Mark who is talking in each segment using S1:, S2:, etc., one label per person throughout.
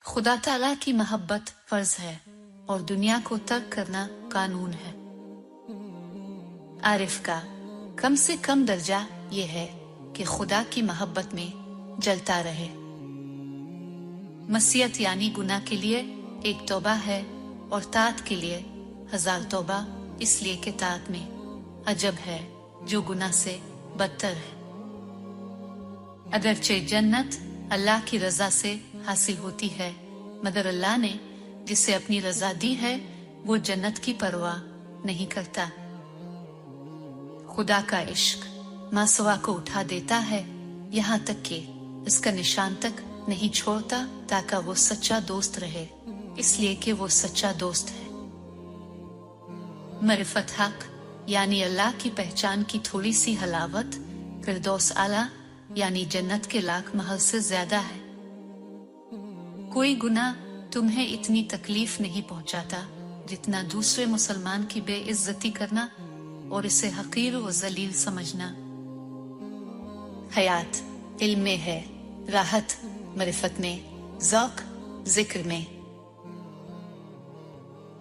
S1: खुदा ताला की मोहब्बत फर्ज है और दुनिया को तर्क करना कानून है। आरिफ का कम से कम दर्जा ये है कि खुदा की मोहब्बत में जलता रहे। मसीयत यानी गुनाह के लिए एक तौबा है और ताअत के लिए 1000 तौबा, इसलिए कि ताअत में अजब है जो गुनाह से बदतर है। अगरचे जन्नत अल्लाह की रजा से हासिल होती है, मगर अल्लाह ने जिसे अपनी रजा दी है वो जन्नत की परवाह नहीं करता। खुदा का इश्क मासवा को उठा देता है, यहाँ तक कि इसका निशान तक नहीं छोड़ता ताकि वो सच्चा दोस्त रहे, इसलिए कि वो सच्चा दोस्त है। मरिफत हक यानी अल्लाह की पहचान की थोड़ी सी हलावत फिरदौस आला यानी जन्नत के लाख महल से ज्यादा है। कोई गुनाह तुम्हें इतनी तकलीफ नहीं पहुंचाता जितना दूसरे मुसलमान की बेइज्जती करना और इसे हकीर व जलील समझना। हयात इल्म में है, राहत मरिफत में, ज़ौक़ जिक्र में।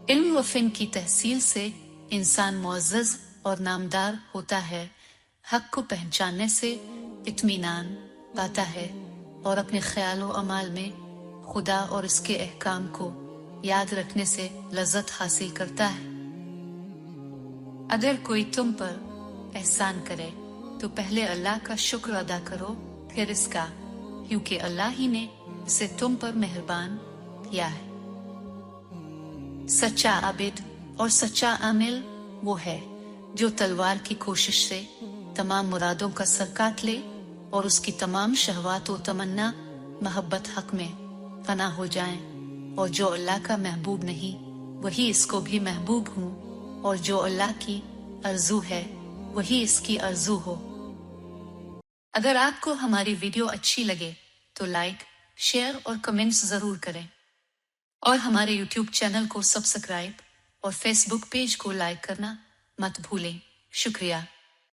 S1: इल्म व फ़िन की तहसील से इंसान मुअज़्ज़ज़ और नामदार होता है। हक को पहचानने से इत्मीनान पाता है और अपने ख्याल व अमाल में खुदा और इसके अहकाम को याद रखने से लज़्ज़त हासिल करता है। अगर कोई तुम पर एहसान करे तो पहले अल्लाह का शुक्र अदा करो, फिर इसका, क्योंकि अल्लाह ही ने इसे तुम पर मेहरबान किया है। सच्चा आबिद और सच्चा आमिल वो है जो तलवार की कोशिश से तमाम मुरादों का सर काट ले और उसकी तमाम शहवात व तमन्ना मोहब्बत हक में फना हो जाएं, और जो अल्लाह का महबूब नहीं वही इसको भी महबूब हूँ, और जो अल्लाह की अर्जू है वही इसकी अर्जू हो। अगर आपको हमारी वीडियो अच्छी लगे तो लाइक, शेयर और कमेंट्स जरूर करें, और हमारे YouTube चैनल को सब्सक्राइब और फेसबुक पेज को लाइक करना मत भूलें। शुक्रिया।